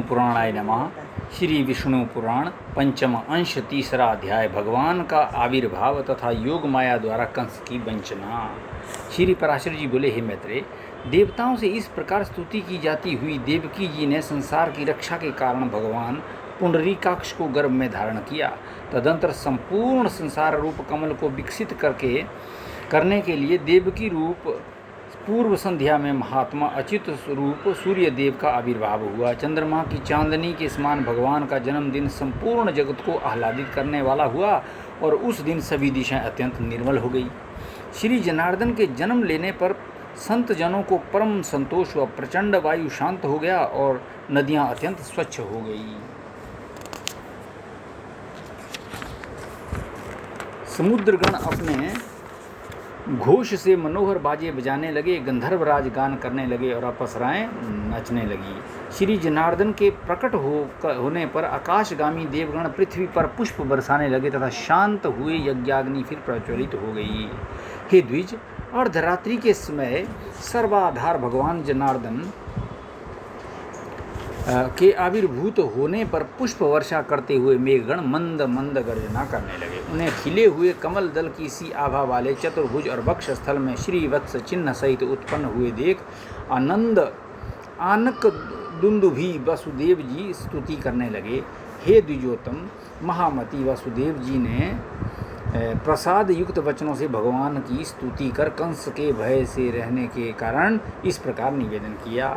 पुराणाय नमः। श्री विष्णु पुराण पंचम अंश तीसरा अध्याय भगवान का आविर्भाव तथा योग माया द्वारा कंस की वंचना। श्री पराशर जी बोले, हे मैत्रेय, देवताओं से इस प्रकार स्तुति की जाती हुई देवकी जी ने संसार की रक्षा के कारण भगवान पुंडरीकाक्ष को गर्भ में धारण किया। तदंतर संपूर्ण संसार रूप कमल को विकसित करने के लिए देवकी रूप पूर्व संध्या में महात्मा अच्युत रूप सूर्य देव का आविर्भाव हुआ। चंद्रमा की चांदनी के समान भगवान का जन्मदिन संपूर्ण जगत को आह्लादित करने वाला हुआ और उस दिन सभी दिशाएं अत्यंत निर्मल हो गई। श्री जनार्दन के जन्म लेने पर संत जनों को परम संतोष हुआ। प्रचंड वायु शांत हो गया और नदियां अत्यंत स्वच्छ हो गई। समुद्रगण अपने घोष से मनोहर बाजे बजाने लगे, गंधर्वराज गान करने लगे और अप्सराएं नाचने लगी। श्री जनार्दन के प्रकट होने पर आकाशगामी देवगण पृथ्वी पर पुष्प बरसाने लगे तथा शांत हुए यज्ञाग्नि फिर प्रज्वलित हो गई। हे द्विज, अर्धरात्रि के समय सर्वाधार भगवान जनार्दन के आविर्भूत होने पर पुष्प वर्षा करते हुए मेघगण मंद मंद गर्जना करने लगे। उन्हें खिले हुए कमल दल की सी आभा वाले चतुर्भुज और वक्ष स्थल में श्री वत्स चिन्ह सहित उत्पन्न हुए देख आनक दुंदुभी वसुदेव जी स्तुति करने लगे। हे द्विजोत्तम, महामती वसुदेव जी ने प्रसाद युक्त वचनों से भगवान की स्तुति कर कंस के भय से रहने के कारण इस प्रकार निवेदन किया।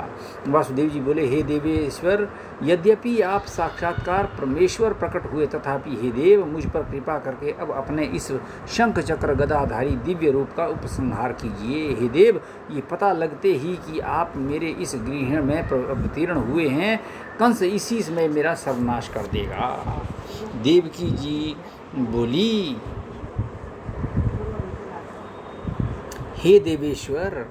वासुदेव जी बोले, हे देवेश्वर, यद्यपि आप साक्षात्कार परमेश्वर प्रकट हुए तथापि हे देव, मुझ पर कृपा करके अब अपने इस शंख चक्र गदाधारी दिव्य रूप का उपसंहार कीजिए। हे देव, ये पता लगते ही कि आप मेरे इस गृह में अवतीर्ण हुए हैं, कंस इसी समय मेरा सर्वनाश कर देगा। देवकी जी बोली, हे देवेश्वर,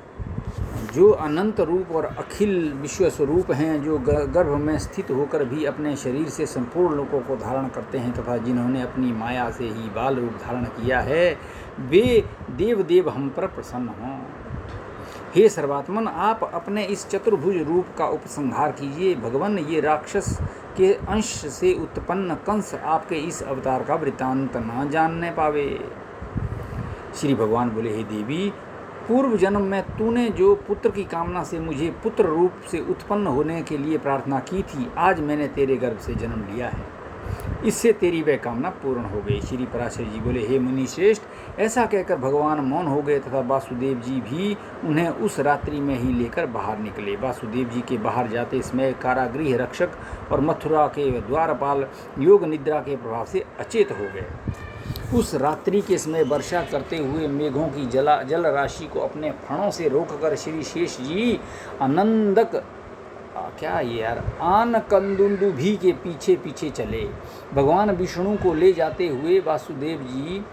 जो अनंत रूप और अखिल विश्व स्वरूप हैं, जो गर्भ में स्थित होकर भी अपने शरीर से संपूर्ण लोकों को धारण करते हैं तथा जिन्होंने अपनी माया से ही बाल रूप धारण किया है, वे देव हम पर प्रसन्न हों। हे सर्वात्मन, आप अपने इस चतुर्भुज रूप का उपसंहार कीजिए। भगवान, ये राक्षस के अंश से उत्पन्न कंस आपके इस अवतार का वृत्तांत न जानने पावे। श्री भगवान बोले, हे देवी, पूर्व जन्म में तूने जो पुत्र की कामना से मुझे पुत्र रूप से उत्पन्न होने के लिए प्रार्थना की थी, आज मैंने तेरे गर्भ से जन्म लिया है। इससे तेरी वह कामना पूर्ण हो गई। श्री पराशर जी बोले, हे मुनि श्रेष्ठ, ऐसा कहकर भगवान मौन हो गए तथा वासुदेव जी भी उन्हें उस रात्रि में ही लेकर बाहर निकले। वासुदेव जी के बाहर जाते समय कारागृह रक्षक और मथुरा के द्वारपाल योग निद्रा के प्रभाव से अचेत हो गए। उस रात्रि के समय वर्षा करते हुए मेघों की जल राशि को अपने फणों से रोककर श्री शेष जी आनकंदुंदुभी के पीछे पीछे चले। भगवान विष्णु को ले जाते हुए वासुदेव जी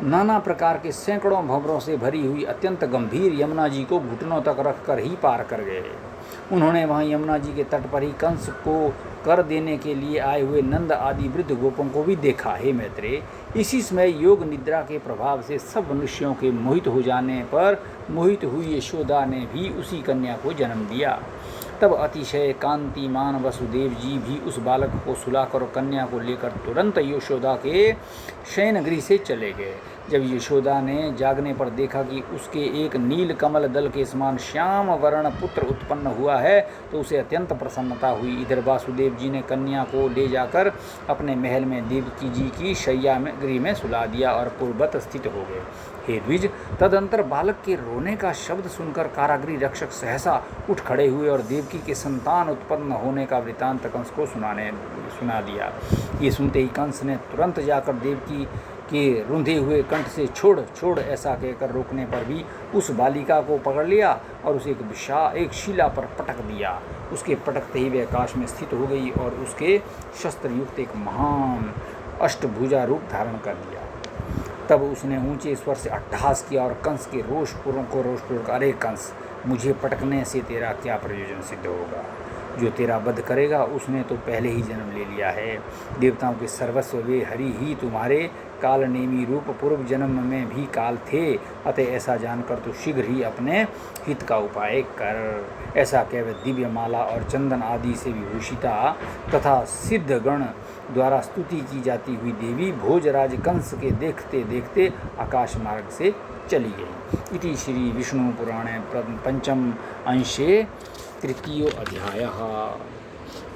नाना प्रकार के सैकड़ों भंवरों से भरी हुई अत्यंत गंभीर यमुना जी को घुटनों तक रखकर ही पार कर गए। उन्होंने वहां यमुना जी के तट पर ही कंस को कर देने के लिए आए हुए नंद आदि वृद्ध गोपों को भी देखा। हे मैत्रेय, इसी समय योग निद्रा के प्रभाव से सब मनुष्यों के मोहित हो जाने पर मोहित हुई यशोदा ने भी उसी कन्या को जन्म दिया। तब अतिशय कांतिमान वसुदेव जी भी उस बालक को सुलाकर कन्या को लेकर तुरंत यशोदा के शयनगृह से चले गए। जब यशोदा ने जागने पर देखा कि उसके एक नील कमल दल के समान श्याम वर्ण पुत्र उत्पन्न हुआ है, तो उसे अत्यंत प्रसन्नता हुई। इधर वासुदेव जी ने कन्या को ले जाकर अपने महल में देवकी जी की शैया में गृह में सुला दिया और पूर्ववत स्थित हो गए। हे द्विज, तदंतर बालक के रोने का शब्द सुनकर कारागृह रक्षक सहसा उठ खड़े हुए और देवकी के संतान उत्पन्न होने का वृत्तांत कंस को सुना दिया। ये सुनते ही कंस ने तुरंत जाकर देवकी के रुंधे हुए कंठ से छोड़ ऐसा कहकर रोकने पर भी उस बालिका को पकड़ लिया और उसे एक शिला पर पटक दिया। उसके पटकते ही वे आकाश में स्थित हो गई और उसके शस्त्र युक्त एक महान अष्टभुजा रूप धारण कर दिया। तब उसने ऊंचे स्वर से अट्टहास किया और कंस के रोषपूर्वक, अरे कंस, मुझे पटकने से तेरा क्या प्रयोजन सिद्ध होगा? जो तेरा वध करेगा उसने तो पहले ही जन्म ले लिया है। देवताओं के सर्वस्व वे हरि ही तुम्हारे काल नेमी रूप पूर्व जन्म में भी काल थे, अतः ऐसा जानकर तो शीघ्र ही अपने हित का उपाय कर। ऐसा कह दिव्य माला और चंदन आदि से विभूषिता तथा सिद्ध गण द्वारा स्तुति की जाती हुई देवी भोजराज कंस के देखते देखते आकाश मार्ग से चली गई। इति श्री विष्णु पुराणे पंचम अंशे तृतीयो अध्यायः।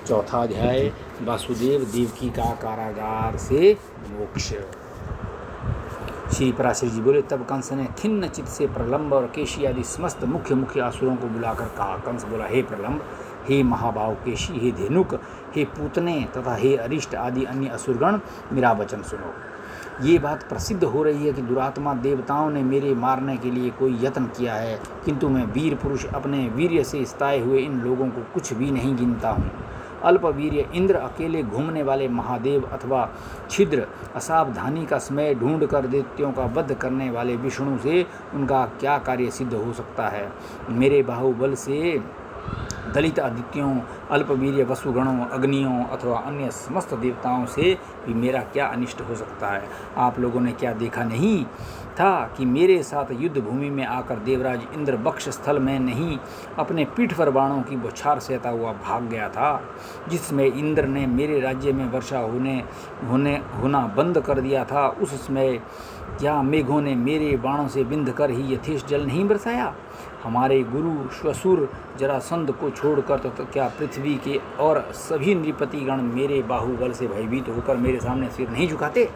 चौथा अध्याय वासुदेव देवकी का कारागार से मोक्ष। श्री पराशर जी बोले, तब कंस ने खिन्न चित्त से प्रलंब और केशी आदि समस्त मुख्य असुरों को बुलाकर कहा। कंस बोला, हे प्रलंब, हे महाभाव केशी, हे धेनुक, हे पूतने तथा हे अरिष्ट आदि अन्य असुरगण, मेरा वचन सुनो। ये बात प्रसिद्ध हो रही है कि दुरात्मा देवताओं ने मेरे मारने के लिए कोई यत्न किया है, किंतु मैं वीर पुरुष अपने वीर्य से स्ताए हुए इन लोगों को कुछ भी नहीं गिनता हूँ। अल्पवीर्य इंद्र, अकेले घूमने वाले महादेव अथवा छिद्र असावधानी का समय ढूंढ कर दैत्यों का वध करने वाले विष्णु से उनका क्या कार्य सिद्ध हो सकता है। मेरे बाहुबल से दलित आदित्यों, अल्पवीर्य वसुगणों, अग्नियों अथवा अन्य समस्त देवताओं से भी मेरा क्या अनिष्ट हो सकता है। आप लोगों ने क्या देखा नहीं था कि मेरे साथ युद्ध भूमि में आकर देवराज इंद्र बक्ष स्थल में नहीं अपने पीठ पर बाणों की बौछार सहता हुआ भाग गया था। जिसमें इंद्र ने मेरे राज्य में वर्षा होना बंद कर दिया था, उस समय क्या मेघों ने मेरे बाणों से बिंध कर ही यथेष्ट जल नहीं बरसाया। हमारे गुरु श्वसुर जरासंध को छोड़कर तो क्या पृथ्वी के और सभी नृपतिगण मेरे बाहुबल से भयभीत होकर मेरे सामने सिर नहीं झुकाते।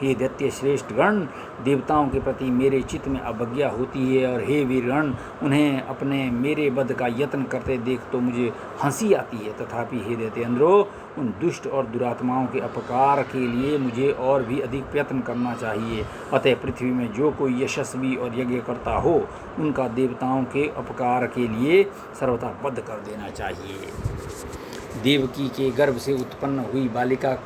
हे दैत्य श्रेष्ठ गण, देवताओं के प्रति मेरे चित्त में अवज्ञा होती है, और हे वीरगण, उन्हें अपने मेरे वध का यत्न करते देख तो मुझे हंसी आती है। तथापि हे दैत्येंद्रो, उन दुष्ट और दुरात्माओं के अपकार के लिए मुझे और भी अधिक प्रयत्न करना चाहिए। अतः पृथ्वी में जो कोई यशस्वी और यज्ञ करता हो, उनका देवताओं के अपकार के लिए सर्वथा वध कर देना चाहिए। देवकी के गर्भ से उत्पन्न हुई बालिका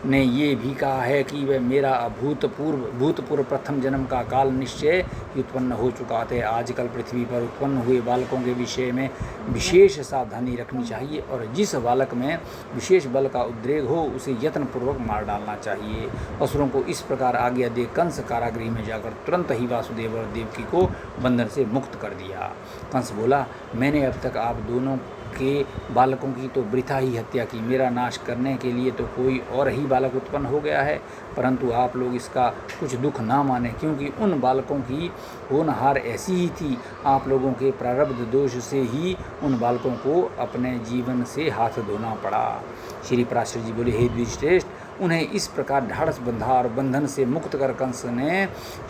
ने ये भी कहा है कि वह मेरा भूतपूर्व प्रथम जन्म का काल निश्चय उत्पन्न हो चुका था। आजकल पृथ्वी पर उत्पन्न हुए बालकों के विषय में विशेष सावधानी रखनी चाहिए, और जिस बालक में विशेष बल का उद्रेक हो उसे यत्नपूर्वक मार डालना चाहिए। असुरों को इस प्रकार आज्ञा दे कंस कारागृह में जाकर तुरंत ही वासुदेव और देवकी को बंधन से मुक्त कर दिया। कंस बोला, मैंने अब तक आप दोनों के बालकों की तो वृथा ही हत्या की। मेरा नाश करने के लिए तो कोई और ही बालक उत्पन्न हो गया है, परंतु आप लोग इसका कुछ दुख ना माने, क्योंकि उन बालकों की होनहार ऐसी ही थी। आप लोगों के प्रारब्ध दोष से ही उन बालकों को अपने जीवन से हाथ धोना पड़ा। श्री पराशर जी बोले, हे द्विजश्रेष्ठ, उन्हें इस प्रकार ढाढ़स बंधा और बंधन से मुक्त कर कंस ने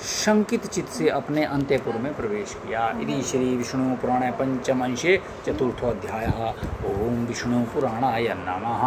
शंकित चित्त से अपने अंत्यपुर में प्रवेश किया। इति श्री विष्णु पुराणे पंचम अंशे चतुर्थो अध्यायः। ओम विष्णु पुराणाय नमः।